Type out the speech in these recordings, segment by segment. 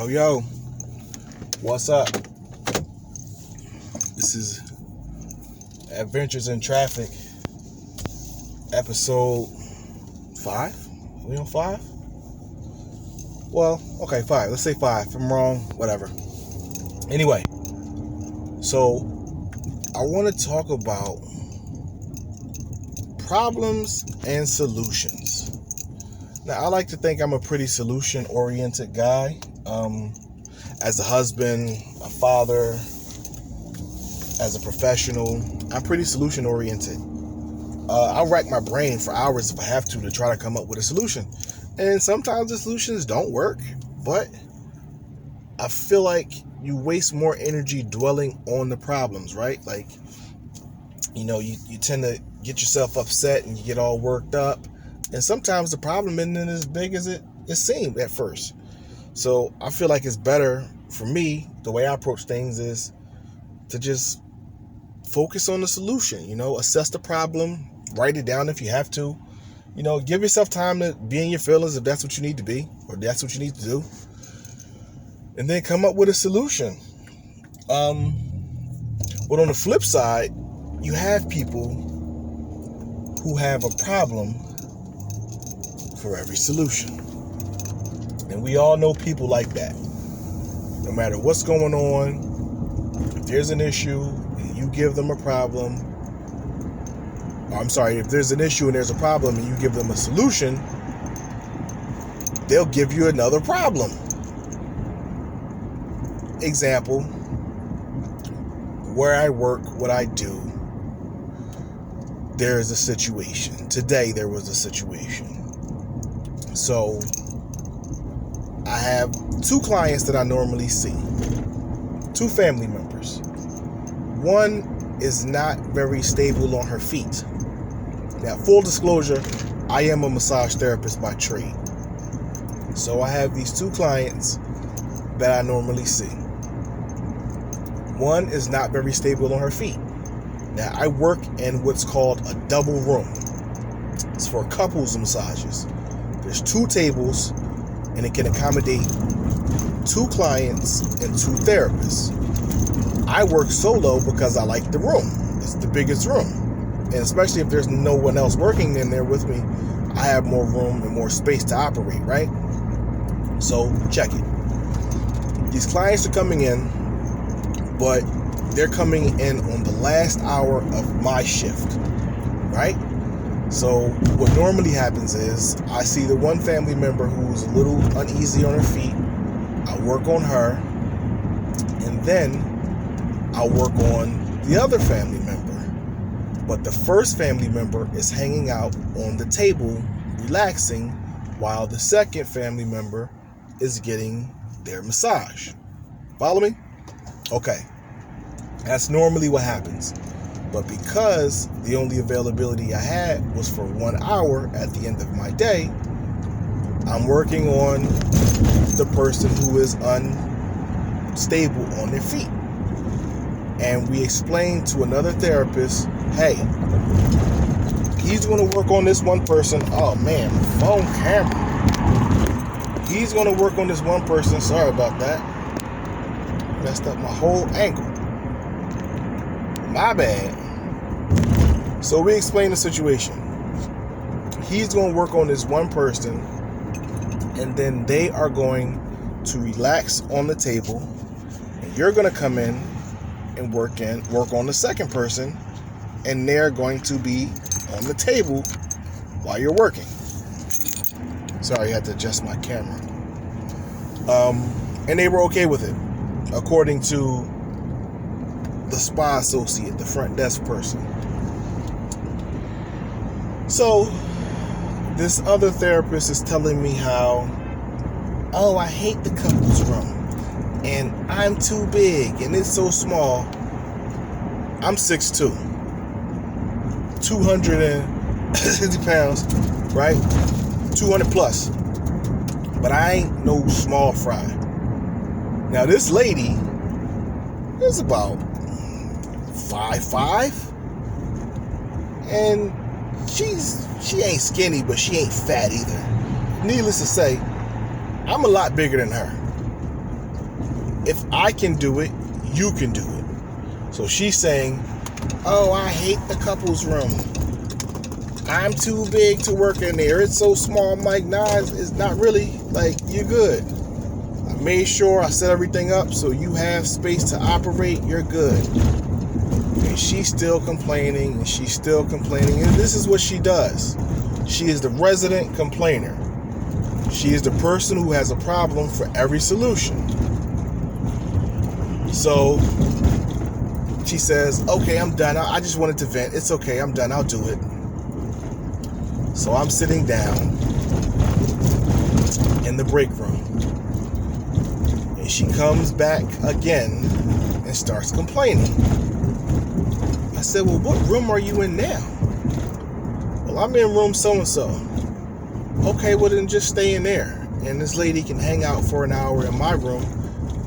Yo, what's up? This is Adventures in Traffic, episode 5? Are we on 5? Well, okay, 5. Let's say 5. If I'm wrong, whatever. Anyway, so I want to talk about problems and solutions. Now, I like to think I'm a pretty solution-oriented guy. As a husband, a father, as a professional, I'm pretty solution-oriented. I'll rack my brain for hours if I have to try to come up with a solution. And sometimes the solutions don't work, but I feel like you waste more energy dwelling on the problems, right? Like, you tend to get yourself upset and you get all worked up. And sometimes the problem isn't as big as it seemed at first. So I feel like it's better for me, the way I approach things is to just focus on the solution, assess the problem, write it down if you have to, give yourself time to be in your feelings if that's what you need to be, or that's what you need to do. And then come up with a solution. But on the flip side, you have people who have a problem for every solution. And we all know people like that. No matter what's going on, if there's an issue and you give them a problem, if there's an issue and there's a problem and you give them a solution, they'll give you another problem. Example, where I work, what I do, there is a situation. Today there was a situation. So I have 2 clients that I normally see, 2 family members. One is not very stable on her feet. Now, full disclosure, I am a massage therapist by trade. So I have these 2 clients that I normally see. One is not very stable on her feet. Now, I work in what's called a double room. It's for couples massages. There's 2 tables, and it can accommodate 2 clients and 2 therapists. I work solo because I like the room. It's the biggest room. And especially if there's no one else working in there with me, I have more room and more space to operate, right? So check it. These clients are coming in, but they're coming in on the last hour of my shift, right? So what normally happens is I see the one family member who's a little uneasy on her feet. I work on her, and then I'll work on the other family member. But the first family member is hanging out on the table, relaxing, while the second family member is getting their massage. Follow me? Okay. That's normally what happens. But because the only availability I had was for 1 hour at the end of my day, I'm working on the person who is unstable on their feet. And we explained to another therapist, hey, he's going to work on this one person. Oh man, phone camera. He's going to work on this one person. Sorry about that. Messed up my whole angle. My bad. So we explained the situation. He's going to work on this one person, and then they are going to relax on the table, and you're going to come in and work on the second person, and they're going to be on the table while you're working. Sorry, I had to adjust my camera. And they were okay with it, according to the spa associate, the front desk person. So this other therapist is telling me how, I hate the couples room, and I'm too big, and it's so small. I'm 6'2", 260 pounds, right? 200 plus. But I ain't no small fry. Now this lady is about 5'5", and she ain't skinny, but she ain't fat either. Needless to say, I'm a lot bigger than her. if I can do it, you can do it. So she's saying, oh, I hate the couples room. I'm too big to work in there. It's so small. I'm like, nah, it's not really. Like, you're good. I made sure I set everything up so you have space to operate. You're good. And she's still complaining, and she's still complaining. And this is what she does. She is the resident complainer. She is the person who has a problem for every solution. So she says, okay, I'm done. I just wanted to vent. It's okay. I'm done. I'll do it. So I'm sitting down in the break room. And she comes back again and starts complaining. I said, well, what room are you in now? Well, I'm in room so-and-so. Okay, well, then just stay in there. And this lady can hang out for an hour in my room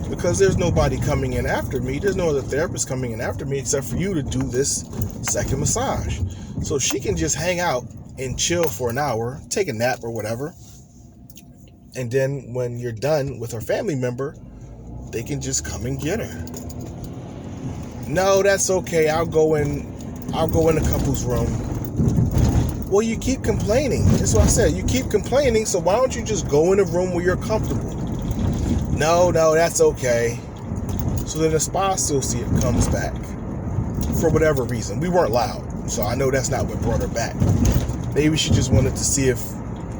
because there's nobody coming in after me. There's no other therapist coming in after me except for you to do this second massage. So she can just hang out and chill for an hour, take a nap or whatever. And then when you're done with her family member, they can just come and get her. No, that's okay. I'll go in the couple's room. Well, you keep complaining. That's what I said. You keep complaining, so why don't you just go in a room where you're comfortable? No, that's okay. So then the spa associate comes back for whatever reason. We weren't loud, so I know that's not what brought her back. Maybe she just wanted to see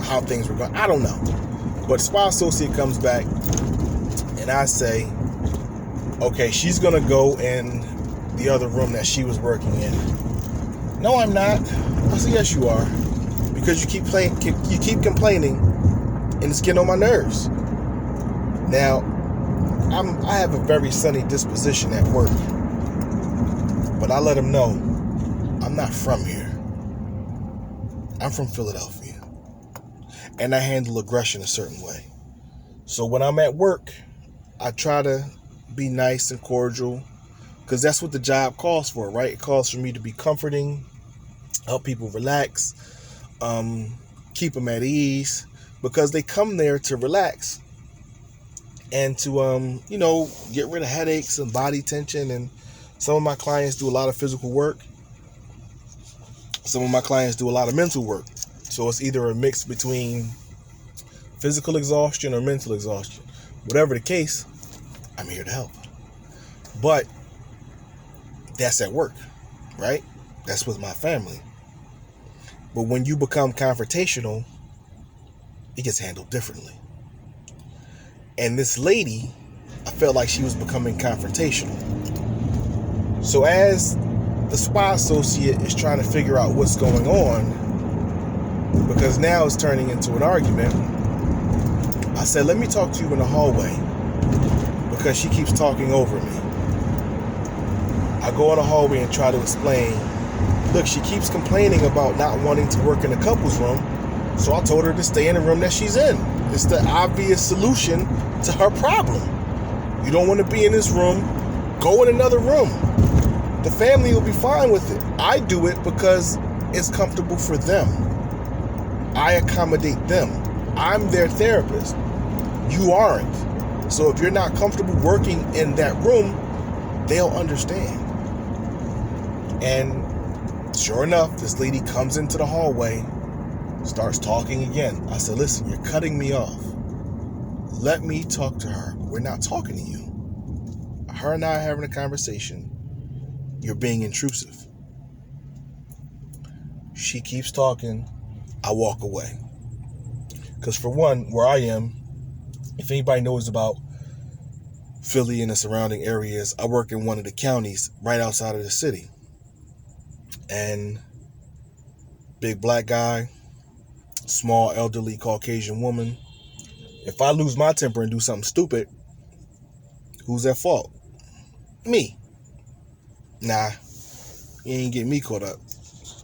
how things were going. I don't know. But spa associate comes back, and I say, okay, she's going to go in the other room that she was working in. No, I'm not. I said, yes, you are. Because you keep complaining, and it's getting on my nerves. Now, I have a very sunny disposition at work, but I let them know I'm not from here. I'm from Philadelphia, and I handle aggression a certain way. So when I'm at work, I try to be nice and cordial, because that's what the job calls for, right? It calls for me to be comforting, help people relax, keep them at ease, because they come there to relax and to, get rid of headaches and body tension. And some of my clients do a lot of physical work. Some of my clients do a lot of mental work. So it's either a mix between physical exhaustion or mental exhaustion. Whatever the case, I'm here to help. But that's at work, right? That's with my family. But when you become confrontational, it gets handled differently. And this lady, I felt like she was becoming confrontational. So as the spa associate is trying to figure out what's going on, because now it's turning into an argument, I said, let me talk to you in the hallway, because she keeps talking over me. I go in the hallway and try to explain, look, she keeps complaining about not wanting to work in a couple's room, so I told her to stay in the room that she's in. It's the obvious solution to her problem. You don't want to be in this room, go in another room. The family will be fine with it. I do it because it's comfortable for them. I accommodate them. I'm their therapist. You aren't. So if you're not comfortable working in that room, they'll understand. And sure enough, this lady comes into the hallway, starts talking again. I said, listen, you're cutting me off. Let me talk to her. We're not talking to you. Her and I are having a conversation. You're being intrusive. She keeps talking. I walk away. Because for one, where I am, if anybody knows about Philly and the surrounding areas, I work in one of the counties right outside of the city. And big black guy, small elderly Caucasian woman. If I lose my temper and do something stupid, who's at fault? Me. Nah, you ain't getting me caught up.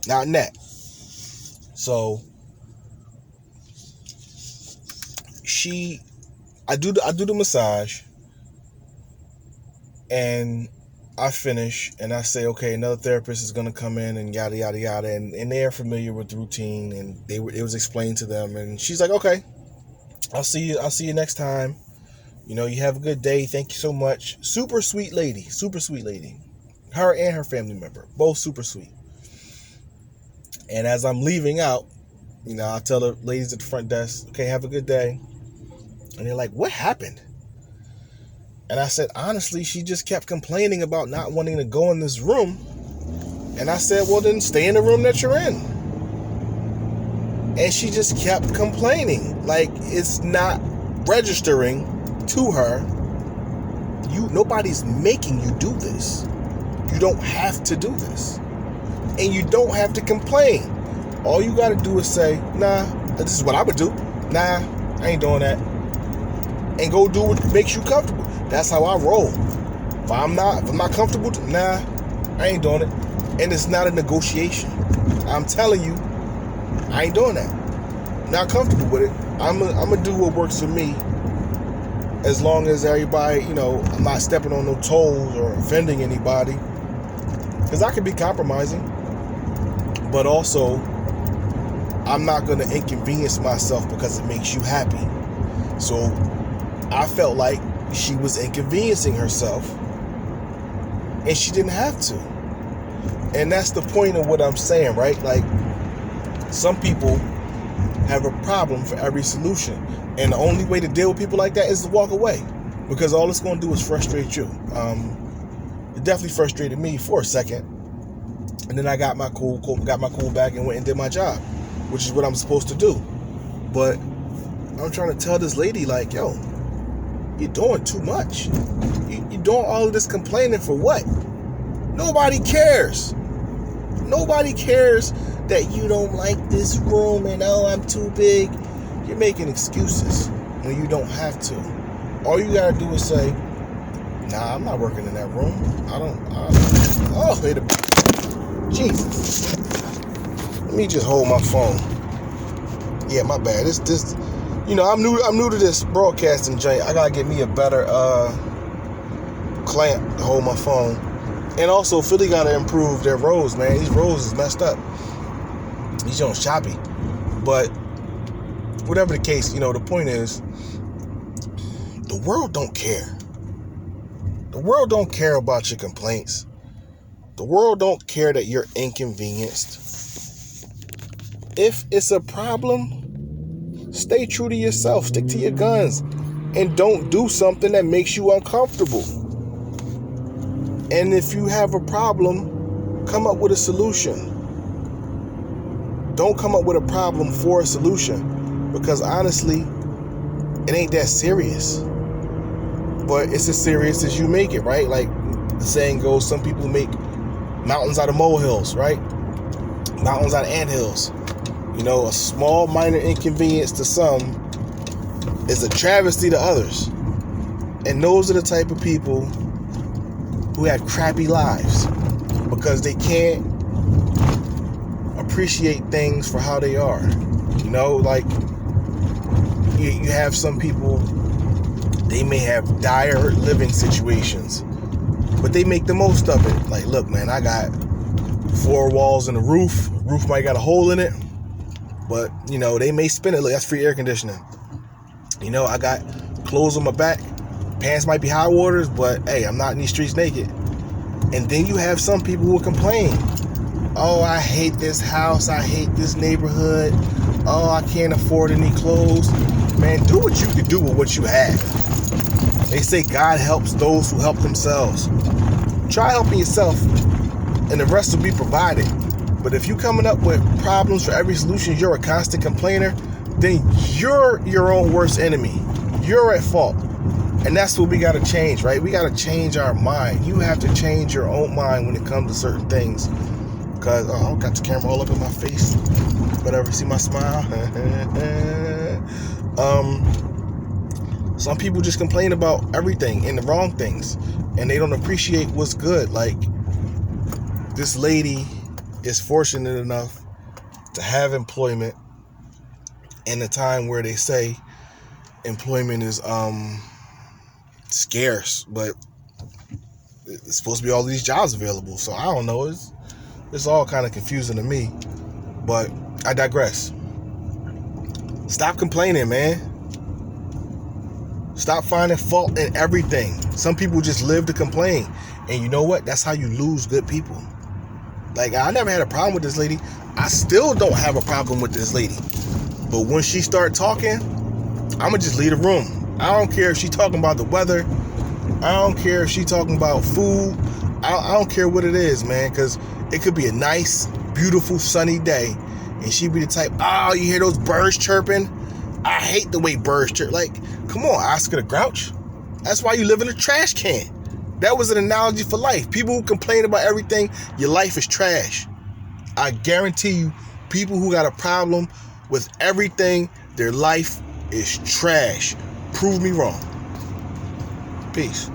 Not in that. So I do the massage, and I finish, and I say, okay, another therapist is gonna come in, and yada yada yada, and they are familiar with the routine, and it was explained to them, and she's like, okay, I'll see you next time. You have a good day. Thank you so much. Super sweet lady. Super sweet lady. Her and her family member. Both super sweet. And as I'm leaving out, I tell the ladies at the front desk, okay, have a good day. And they're like, what happened? And I said, honestly, she just kept complaining about not wanting to go in this room. And I said, well, then stay in the room that you're in. And she just kept complaining. Like, it's not registering to her. Nobody's making you do this. You don't have to do this. And you don't have to complain. All you got to do is say, nah, this is what I would do. Nah, I ain't doing that. And go do what makes you comfortable. That's how I roll. If I'm not comfortable, nah, I ain't doing it. And it's not a negotiation. I'm telling you, I ain't doing that. Not comfortable with it. I'm gonna do what works for me. As long as everybody, I'm not stepping on no toes or offending anybody. Because I can be compromising. But also, I'm not going to inconvenience myself because it makes you happy. So I felt like she was inconveniencing herself. And she didn't have to. And that's the point of what I'm saying, right? Like, some people have a problem for every solution. And the only way to deal with people like that is to walk away. Because all it's going to do is frustrate you. It definitely frustrated me for a second. And then I got my cool back and went and did my job, which is what I'm supposed to do. But I'm trying to tell this lady, like, yo, you're doing too much. You're doing all of this complaining for what? Nobody cares. Nobody cares that you don't like this room and, oh, I'm too big. You're making excuses when you don't have to. All you gotta do is say, nah, I'm not working in that room. Wait a minute. Jesus. Let me just hold my phone. Yeah, my bad. This I'm new to this broadcasting joint. I gotta get me a better clamp to hold my phone. And also, Philly gotta improve their roads, man. These roads is messed up. These joints choppy. But whatever the case, the point is, the world don't care. The world don't care about your complaints. The world don't care that you're inconvenienced. If it's a problem, stay true to yourself. Stick to your guns. And don't do something that makes you uncomfortable. And if you have a problem, come up with a solution. Don't come up with a problem for a solution. Because honestly, it ain't that serious. But it's as serious as you make it, right? Like the saying goes, some people make mountains out of molehills, right? Mountains out of anthills. A small minor inconvenience to some is a travesty to others. And those are the type of people who have crappy lives because they can't appreciate things for how they are. Like you have some people, they may have dire living situations, but they make the most of it. Like, look, man, I got 4 walls and a roof. Roof might got a hole in it, but, they may spin it. Look, that's free air conditioning. I got clothes on my back. Pants might be high waters, but, hey, I'm not in these streets naked. And then you have some people who will complain. Oh, I hate this house. I hate this neighborhood. Oh, I can't afford any clothes. Man, do what you can do with what you have. They say God helps those who help themselves. Try helping yourself, and the rest will be provided. But if you're coming up with problems for every solution, you're a constant complainer, then you're your own worst enemy. You're at fault. And that's what we got to change, right? We got to change our mind. You have to change your own mind when it comes to certain things. Because, I got the camera all up in my face. Whatever, see my smile? Some people just complain about everything and the wrong things. And they don't appreciate what's good. Like, this lady is fortunate enough to have employment in a time where they say employment is scarce, but it's supposed to be all these jobs available. So I don't know. It's all kind of confusing to me. But I digress. Stop complaining, man. Stop finding fault in everything. Some people just live to complain. And you know what? That's how you lose good people. Like, I never had a problem with this lady. I still don't have a problem with this lady. But when she start talking, I'ma just leave the room. I don't care if she talking about the weather. I don't care if she talking about food. I don't care what it is, man. Because it could be a nice, beautiful, sunny day. And she be the type, oh, you hear those birds chirping? I hate the way birds chirp. Like, come on, Oscar the Grouch. That's why you live in a trash can. That was an analogy for life. People who complain about everything, your life is trash. I guarantee you, people who got a problem with everything, their life is trash. Prove me wrong. Peace.